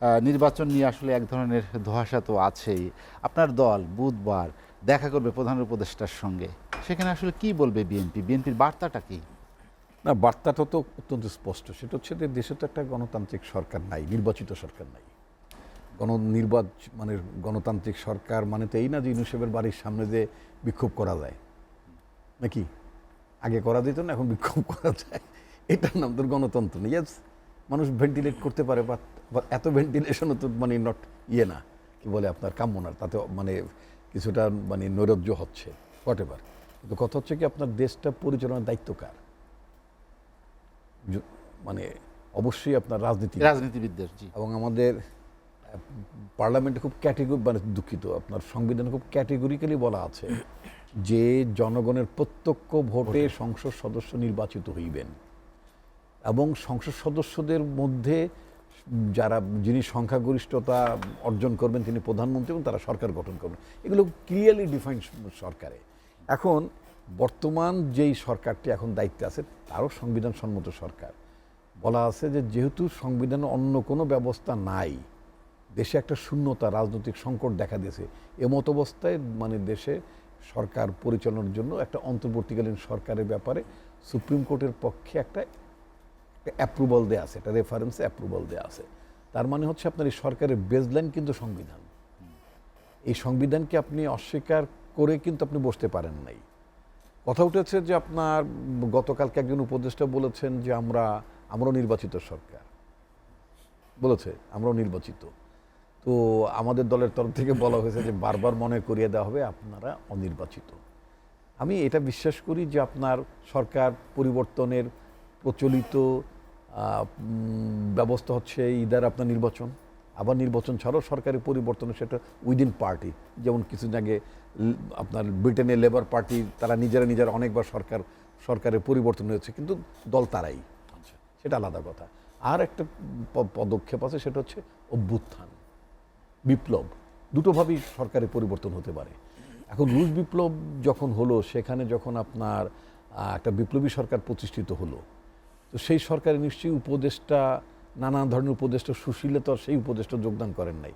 নির্বাচন নিয়ে আসলে এক ধরনের ধোঁয়াশা তো আছেই। আপনার দল বুধবার দেখা করবে প্রধান উপদেষ্টার সঙ্গে। সেখানে আসলে কি বলবে বিএনপি? বিএনপির বার্তাটা কি? না, বার্তাটা তো অত্যন্ত স্পষ্ট। সেটা হচ্ছে যে দেশে তো একটা গণতান্ত্রিক সরকার নাই, নির্বাচিত সরকার নাই। মানে গণতান্ত্রিক সরকার মানে তো এই না যে ইউনুসেফের বাড়ির সামনে যে বিক্ষোভ করা যায় নাকি? আগে করা যেত না, এখন বিক্ষোভ করা যায়। এটার নাম তো গণতন্ত্র নেই। ইয়েস, মানুষ ভেন্টিলেট করতে পারে, বা এত ভেন্টিলেশনও তো মানে নট না, কি বলে আপনার কাম্য না। তাতে মানে কিছুটা মানে নৈরাজ্য হচ্ছে, হোয়াট এভার। কিন্তু কথা হচ্ছে কি, আপনার দেশটা পরিচালনার দায়িত্ব কার? মানে অবশ্যই আপনার রাজনীতিবিদদের। জি। এবং আমাদের পার্লামেন্টে খুব ক্যাটেগরি, মানে দুঃখিত, আপনার সংবিধানে খুব ক্যাটেগরিক্যালি বলা আছে যে জনগণের প্রত্যক্ষ ভোটে সংসদ সদস্য নির্বাচিত হইবেন, এবং সংসদ সদস্যদের মধ্যে যিনি সংখ্যাগরিষ্ঠতা অর্জন করবেন তিনি প্রধানমন্ত্রী, এবং তারা সরকার গঠন করবেন। এগুলো ক্লিয়ারলি ডিফাইন্ড সরকারে। এখন বর্তমান যেই সরকারটি এখন দায়িত্বে আছে তারও সংবিধান সম্মত সরকার। বলা আছে যে যেহেতু সংবিধানে অন্য কোনো ব্যবস্থা নাই, দেশে একটা শূন্যতা, রাজনৈতিক সংকট দেখা দিয়েছে, এমত অবস্থায় মানে দেশে সরকার পরিচালনার জন্য একটা অন্তর্বর্তীকালীন সরকারের ব্যাপারে সুপ্রিম কোর্টের পক্ষে একটা অ্যাপ্রুভাল দেওয়া আছে, একটা রেফারেন্সে অ্যাপ্রুভাল দেওয়া আছে। তার মানে হচ্ছে আপনার এই সরকারের বেসলাইন কিন্তু সংবিধান। এই সংবিধানকে আপনি অস্বীকার করে কিন্তু আপনি বসতে পারেন নাই। কথা উঠেছে যে আপনার গতকালকে একজন উপদেষ্টা বলেছেন যে আমরাও নির্বাচিত সরকার, বলেছে আমরাও নির্বাচিত। তো আমাদের দলের তরফ থেকে বলা হয়েছে যে বারবার মনে করিয়ে দেওয়া হবে আপনারা অনির্বাচিত। আমি এটা বিশ্বাস করি যে আপনার সরকার পরিবর্তনের প্রচলিত ব্যবস্থা হচ্ছে ইদার আপনার নির্বাচন, আবার নির্বাচন ছাড়াও সরকারি পরিবর্তন, সেটা উইদিন পার্টি। যেমন কিছুদিন আগে আপনার ব্রিটেনের লেবার পার্টি, তারা নিজেরা অনেকবার সরকারের পরিবর্তন হয়েছে, কিন্তু দল তারাই, সেটা আলাদা কথা। আর একটা পদক্ষেপ আছে, সেটা হচ্ছে অভ্যুত্থান, বিপ্লব। দুটোভাবেই সরকারের পরিবর্তন হতে পারে। এখন রুশ বিপ্লব যখন হলো, সেখানে যখন আপনার একটা বিপ্লবী সরকার প্রতিষ্ঠিত হলো, তো সেই সরকারে নিশ্চয়ই উপদেষ্টা, নানা ধরনের উপদেষ্টা, সুশীলে তো সেই উপদেষ্টা যোগদান করেন নাই।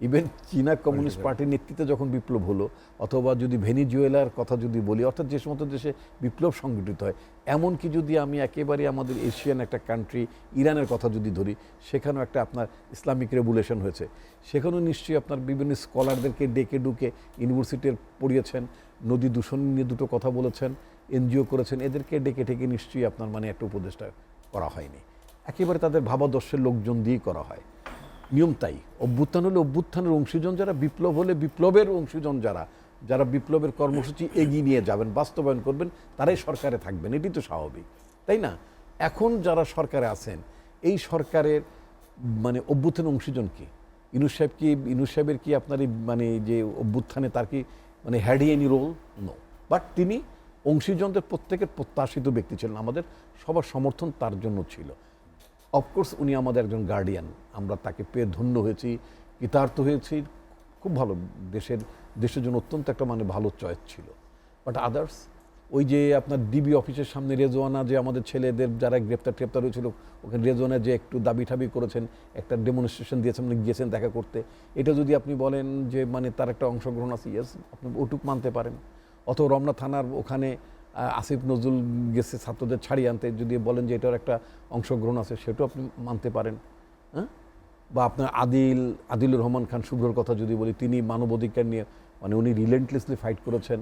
ইভেন চীনা কমিউনিস্ট পার্টির নেতৃত্বে যখন বিপ্লব হলো, অথবা যদি ভেনিজুয়েলার কথা যদি বলি, অর্থাৎ যে সমস্ত দেশে বিপ্লব সংগঠিত হয়, এমনকি যদি আমি একেবারে আমাদের এশিয়ান একটা কান্ট্রি ইরানের কথা যদি ধরি, সেখানেও একটা আপনার ইসলামিক রেভুলেশন হয়েছে। সেখানেও নিশ্চয়ই আপনার বিভিন্ন স্কলারদেরকে ডেকে ডুকে ইউনিভার্সিটির পড়িয়েছেন, নদী দূষণ নিয়ে দুটো কথা বলেছেন, এনজিও করেছেন, এদেরকে ডেকে ডেকে নিশ্চয়ই আপনার মানে একটা উপদেষ্টা করা হয়নি, একেবারে তাদের ভাবাদর্শের লোকজন দিয়েই করা হয়। নিয়ম তাই। অভ্যুত্থান হলে অভ্যুত্থানের অংশীজন যারা, বিপ্লব হলে বিপ্লবের অংশীজন যারা বিপ্লবের কর্মসূচি এগিয়ে নিয়ে যাবেন, বাস্তবায়ন করবেন, তারাই সরকারে থাকবেন। এটি তো স্বাভাবিক, তাই না? এখন যারা সরকারে আছেন, এই সরকারের মানে অভ্যুত্থানের অংশীজন কি? ইউনুস সাহেবের কি আপনার মানে যে অভ্যুত্থানে তার কি মানে had any role? No. But তিনি অংশীজনদের প্রত্যেকের প্রত্যাশিত ব্যক্তি ছিলেন, আমাদের সবার সমর্থন তার জন্য ছিল। অফকোর্স উনি আমাদের একজন গার্ডিয়ান, আমরা তাকে পেয়ে ধন্য হয়েছি, কৃতার্থ হয়েছি। খুব ভালো, দেশের জন্য অত্যন্ত একটা মানে ভালো চয়েস ছিল। বাট আদার্স, ওই যে আপনার ডিবি অফিসের সামনে রেজওয়ানা, যে আমাদের ছেলেদের যারা গ্রেপ্তার হয়েছিল, ওখানে রেজওয়ানা যে একটু দাবি ঠাবি করেছেন, একটা ডেমনস্ট্রেশন দিয়েছেন, মানে গিয়েছেন দেখা করতে, এটা যদি আপনি বলেন যে মানে তার একটা অংশগ্রহণ আছে, ইয়েস, আপনি ওটুক মানতে পারেন। অথবা রমনা থানার ওখানে আসিফ নজরুল গেছে ছাত্রদের ছাড়িয়ে আনতে, যদি বলেন যে এটার একটা অংশগ্রহণ আছে, সেটাও আপনি মানতে পারেন। হ্যাঁ, বা আপনার আদিলুর রহমান খান শুভ্রর কথা যদি বলি, তিনি মানবাধিকার নিয়ে মানে উনি রিলেন্টলেসলি ফাইট করেছেন,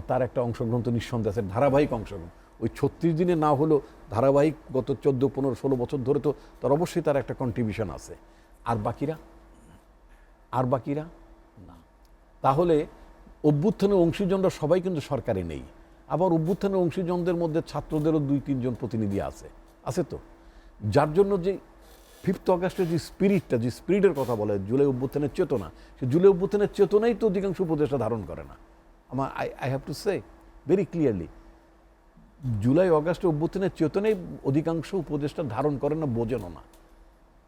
তার একটা অংশগ্রহণ তো নিঃসন্দেহ আছে, ধারাবাহিক অংশগ্রহণ। ওই 36 দিনে না হলেও ধারাবাহিক গত 14, 15, 16 বছর ধরে তো তার অবশ্যই তার একটা কন্ট্রিবিউশন আছে। আর বাকিরা না। তাহলে অভ্যুত্থানের অংশীজনরা সবাই কিন্তু সরকারে নেই। আবার অভ্যুত্থানের অংশীজনদের মধ্যে ছাত্রদেরও 2-3 জন প্রতিনিধি আছে তো, যার জন্য যে 5 অগাস্টের যে স্পিরিটের কথা বলে, জুলাই অভ্যুত্থানের চেতনা, সে জুলাই অভ্যুত্থানের চেতনাই তো অধিকাংশ উপদেষ্টা ধারণ করে না। I have to say very clearly, জুলাই অগাস্টের অভ্যুত্থানের চেতনাই অধিকাংশ উপদেষ্টা ধারণ করেন না, বোঝেনও না।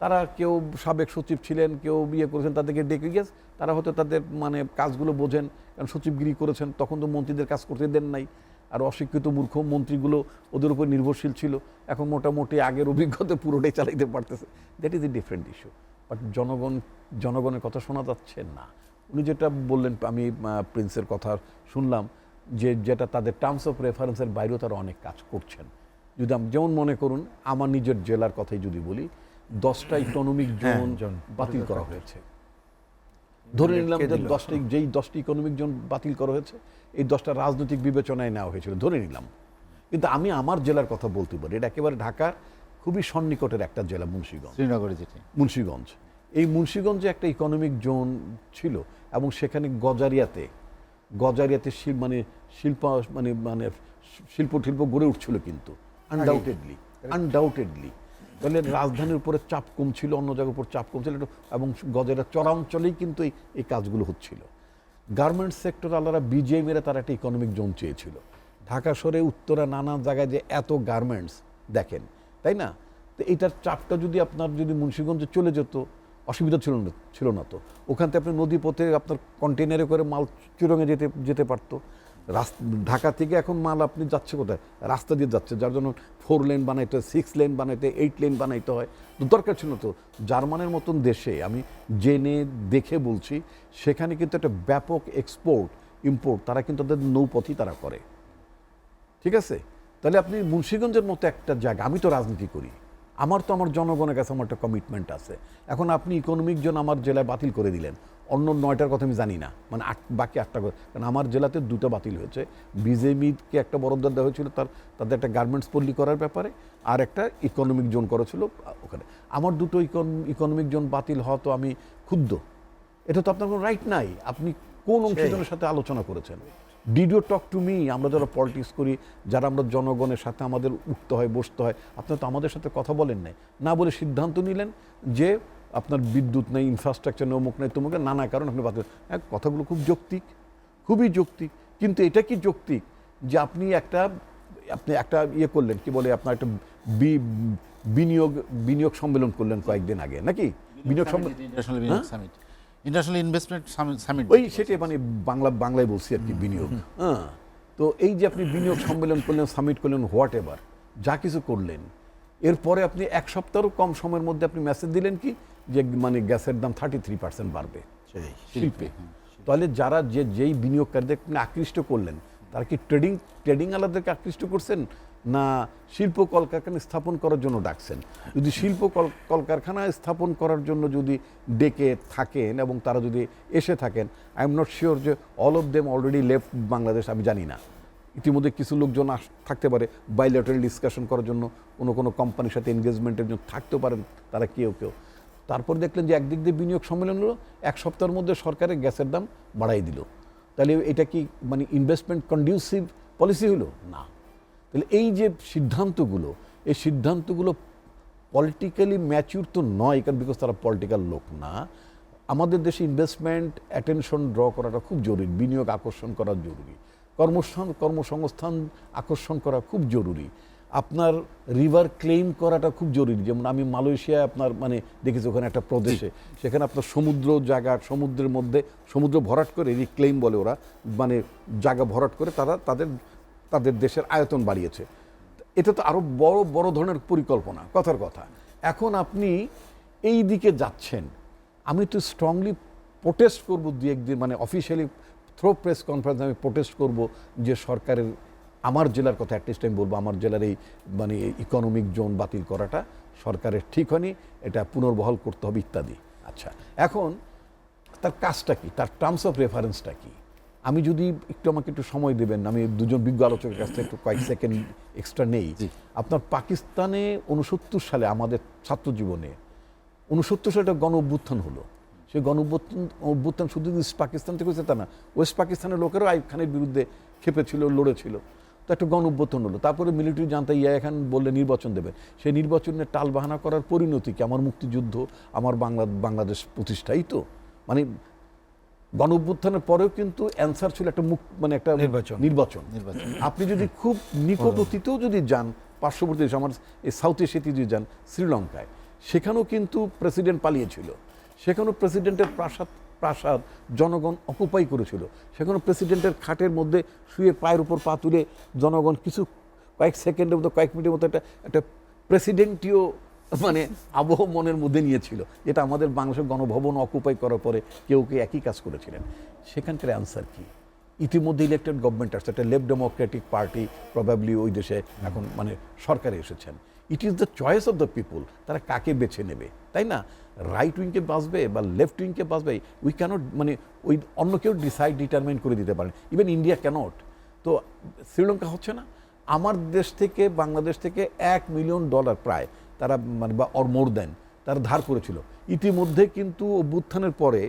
তারা কেউ সাবেক সচিব ছিলেন, কেউ বিয়ে করেছেন, তাদেরকে ডেকে গিয়েছে, তারা হয়তো তাদের মানে কাজগুলো বোঝেন, কারণ সচিবগিরি করেছেন, তখন তো মন্ত্রীদের কাজ করতে দেন নাই। আর অশিক্ষিত মূর্খ মন্ত্রীগুলো ওদের উপর নির্ভরশীল ছিল, এখন মোটামুটি আগের অভিজ্ঞতা পুরোটাই চালাইতে পারতেছে। That is a different issue. But but জনগণের কথা শোনা যাচ্ছে না। উনি যেটা বললেন, আমি প্রিন্সের কথা শুনলাম যে যেটা তাদের টার্মস অফ রেফারেন্সের বাইরেও তারা অনেক কাজ করছেন। যদি যেমন মনে করুন আমার নিজের জেলার কথাই যদি বলি, 10টা ইকোনমিক জোন বাতিল করা হয়েছে। ধরে নিলাম যে 10টি ইকোনমিক জোন বাতিল করা হয়েছে, এই 10টা রাজনৈতিক বিবেচনায় নেওয়া হয়েছিল, ধরে নিলাম। কিন্তু আমি আমার জেলার কথা বলতে পারি, এটা একেবারে ঢাকার খুবই সন্নিকটের একটা জেলা, শ্রীনগরে যেটি মুন্সিগঞ্জ। এই মুন্সিগঞ্জে একটা ইকোনমিক জোন ছিল এবং সেখানে গজারিয়াতে শিল্প গড়ে উঠছিল, কিন্তু আনডাউটেডলি তাহলে রাজধানীর উপরে চাপ কম ছিল, অন্য জায়গার উপর চাপ কম ছিল, এবং গজারিয়া চরাঞ্চলেই কিন্তু এই কাজগুলো হচ্ছিল। গার্মেন্টস সেক্টর আলাদা বিজেএমেরা তারা একটা ইকোনমিক জোন চেয়েছিল। ঢাকা শহরে উত্তরা নানা জায়গায় যে এত গার্মেন্টস দেখেন, তাই না? তো এইটার চাপটা যদি মুন্সিগঞ্জে চলে যেত, অসুবিধা ছিল না তো। ওখান থেকে আপনি নদী পথে আপনার কন্টেনারে করে মাল চিরঙে যেতে পারতো। ঢাকা থেকে এখন মাল আপনি যাচ্ছে কোথায়? রাস্তা দিয়ে যাচ্ছে, যার জন্য 4 লেন বানাইতে হয়, 6 লেন বানাইতে হয়, 8 লেন বানাইতে হয়। তো দরকার ছিল তো। জার্মানের মতন দেশে আমি জেনে দেখে বলছি, সেখানে কিন্তু একটা ব্যাপক এক্সপোর্ট ইম্পোর্ট তারা কিন্তু তাদের নৌপথই তারা করে, ঠিক আছে? তাহলে আপনি মুন্সিগঞ্জের মতো একটা জায়গা, আমি তো রাজনীতি করি, আমার জনগণের কাছে আমার একটা কমিটমেন্ট আছে। এখন আপনি ইকোনমিক জোন আমার জেলায় বাতিল করে দিলেন, অন্য 9টার কথা আমি জানি না, মানে বাকি 8টা করে, কারণ আমার জেলাতে 2টা বাতিল হয়েছে। বিজেপিকে একটা বরাদ্দ দেওয়া হয়েছিল তাদের একটা গার্মেন্টস পল্লী করার ব্যাপারে, আর একটা ইকোনমিক জোন করা ছিল ওখানে। আমার দুটো ইকোনমিক জোন বাতিল হওয়া তো আমি ক্ষুব্ধ। এটা তো আপনার কোনো রাইট নাই। আপনি কোন অংশীজনের সাথে আলোচনা করেছেন? Did you talk to me? আমরা যারা পলিটিক্স করি, যারা আমরা জনগণের সাথে আমাদের উঠতে হয়, বসতে হয়, আপনারা তো আমাদের সাথে কথা বলেন নাই, না বলে সিদ্ধান্ত নিলেন যে আপনার বিদ্যুৎ নেই, ইনফ্রাস্ট্রাকচার নেই, অমুক নেই, তমুক নেই, নানা কারণ আপনি বাতিল। হ্যাঁ, কথাগুলো খুব যৌক্তিক, খুবই যৌক্তিক, কিন্তু এটা কি যৌক্তিক যে আপনি একটা ইয়ে করলেন, কি বলে, আপনার একটা বিনিয়োগ সম্মেলন করলেন কয়েকদিন আগে, নাকি? বিনিয়োগ সম্মেলন, ইন্টারন্যাশনাল ইনভেস্টমেন্ট সামিট, ওই সেটাই, মানে বাংলায় বলছি আর কি, বিনিয়োগ। হ্যাঁ, তো এই যে আপনি বিনিয়োগ সম্মেলন করলেন, সামিট করলেন, হোয়াট এভার যা কিছু করলেন, এরপরে আপনি 1 সপ্তাহেরও কম সময়ের মধ্যে আপনি মেসেজ দিলেন কি যে মানে গ্যাসের দাম 33% বাড়বে শিল্পে। তাহলে যারা যেই বিনিয়োগকারীদের আপনি আকৃষ্ট করলেন, তারা কি ট্রেডিং আলাদাকে আকৃষ্ট করছেন, না শিল্প কলকারখানা স্থাপন করার জন্য ডাকছেন? যদি শিল্প কলকারখানা স্থাপন করার জন্য যদি ডেকে থাকেন এবং তারা যদি এসে থাকেন, আই এম নট শিওর যে all of them already left Bangladesh, আমি জানি না। ইতিমধ্যে কিছু লোকজন থাকতে পারে বাইলেটারাল ডিসকাশন করার জন্য, কোনো কোম্পানির সাথে এনগেজমেন্টের জন্য থাকতেও পারেন তারা কেউ। তারপর দেখলেন যে একদিক দিয়ে বিনিয়োগ সম্মেলন হলো, 1 সপ্তাহের মধ্যে সরকারের গ্যাসের দাম বাড়াই দিল। তাহলে এটা কি মানে ইনভেস্টমেন্ট কন্ডিউসিভ পলিসি হলো? না। তাহলে এই যে সিদ্ধান্তগুলো পলিটিক্যালি ম্যাচিউর তো নয়, কারণ বিকজ তারা পলিটিক্যাল লোক না। আমাদের দেশে ইনভেস্টমেন্ট অ্যাটেনশন ড্র করাটা খুব জরুরি, বিনিয়োগ আকর্ষণ করা জরুরি, কর্মসংস্থান আকর্ষণ করা খুব জরুরি, আপনার রিভার ক্লেইম করাটা খুব জরুরি। যেমন আমি মালয়েশিয়ায় আপনার মানে দেখেছি, ওখানে একটা প্রদেশে, সেখানে আপনার সমুদ্রের মধ্যে সমুদ্র ভরাট করে রিক্লেইম বলে ওরা, মানে জায়গা ভরাট করে তারা তাদের দেশের আয়তন বাড়িয়েছে। এটা তো আরও বড় ধরনের পরিকল্পনা, কথার কথা। এখন আপনি এই দিকে যাচ্ছেন, আমি তো স্ট্রংলি প্রোটেস্ট করবো 2-1 দিন, মানে অফিসিয়ালি থ্রো প্রেস কনফারেন্স আমি প্রোটেস্ট করব যে সরকারের, আমার জেলার কথা অ্যাটলিস্ট আমি বলবো, আমার জেলার এই মানে ইকোনমিক জোন বাতিল করাটা সরকারের ঠিক হয়নি, এটা পুনর্বহাল করতে হবে ইত্যাদি। আচ্ছা, এখন তার কাজটা কি, তার টার্মস অফ রেফারেন্সটা কি? আমি যদি আমাকে একটু সময় দেবেন, আমি দুজন বিজ্ঞ আলোচকের কাছ থেকে একটু কয়েক সেকেন্ড এক্সট্রা নেই। আপনার পাকিস্তানে 69 সালে, আমাদের ছাত্র জীবনে 69 সালে একটা গণ অভ্যুত্থান হলো। সেই গণ অভ্যুত্থান শুধু ইস্ট পাকিস্তান থেকে হয়েছে তা না, ওয়েস্ট পাকিস্তানের লোকেরাও আইয়ুব খানের বিরুদ্ধে খেপেছিল, লড়েছিল। তো একটা গণ অভ্যুত্থান হলো। তারপরে মিলিটারি জান্তা ইয়াহিয়া খান বললে নির্বাচন দেবে, সেই নির্বাচনে টালবাহানা করার পরিণতি কি? আমার মুক্তিযুদ্ধ, আমার বাংলাদেশ প্রতিষ্ঠাই তো, মানে গণ অভ্যুত্থানের পরেও কিন্তু অ্যান্সার ছিল একটা মানে একটা নির্বাচন। আপনি যদি খুব নিকট অতীতেও যদি যান, পার্শ্ববর্তী দেশ, আমার এই সাউথ এশিয়াতে যদি যান, শ্রীলঙ্কায়, সেখানেও কিন্তু প্রেসিডেন্ট পালিয়েছিল, সেখানেও প্রেসিডেন্টের প্রাসাদ জনগণ অকুপাই করেছিল, সেখানে প্রেসিডেন্টের খাটের মধ্যে শুয়ে পায়ের উপর পা তুলে জনগণ কয়েক সেকেন্ডের মধ্যে, কয়েক মিনিটের মধ্যে একটা প্রেসিডেন্টীয় মানে আবহ মনের মধ্যে নিয়েছিল, যেটা আমাদের বাংলাদেশের গণভবন অকুপাই করার পরে কেউ একই কাজ করেছিলেন। সেখানকার অ্যান্সার কি? ইতিমধ্যে ইলেক্টেড গভর্নমেন্ট আসছে, একটা লেফট ডেমোক্রেটিক পার্টি প্রবাবলি ওই দেশে এখন মানে সরকারে এসেছেন। It is the choice of the people, তারা কাকে বেছে নেবে, তাই না? রাইট উইংকে বাঁচবে বা লেফট উইংকে বাঁচবে, উই ক্যানট মানে ওই অন্য কেউ ডিটারমাইন করে দিতে পারেন, ইভেন ইন্ডিয়া ক্যানট। তো শ্রীলঙ্কা হচ্ছে না, আমার দেশ থেকে বাংলাদেশ থেকে $1 মিলিয়ন প্রায় তারা মানে বা অর মোর দেন তারা ধার করেছিল। ইতিমধ্যে কিন্তু অভ্যুত্থানের পরে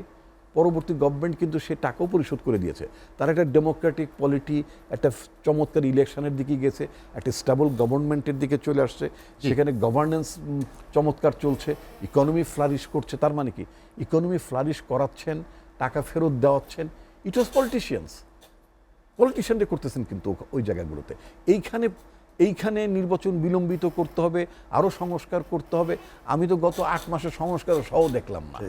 পরবর্তী গভর্নমেন্ট কিন্তু সে টাকাও পরিশোধ করে দিয়েছে। তারা একটা ডেমোক্রেটিক পলিটি, একটা চমৎকার ইলেকশনের দিকে গেছে, একটা স্টেবল গভর্নমেন্টের দিকে চলে আসছে, সেখানে গভর্নেন্স চমৎকার চলছে, ইকোনমি ফ্লারিশ করছে। তার মানে কি? ইকোনমি ফ্লারিশ করাচ্ছেন, টাকা ফেরত দেওয়াচ্ছেন, ইট ওয়াজ পলিটিশিয়ানরা করতেছেন কিন্তু ওই জায়গাগুলোতে। এইখানে নির্বাচন বিলম্বিত করতে হবে, আরও সংস্কার করতে হবে। আমি তো গত 8 মাসের সংস্কার সহ দেখলাম না।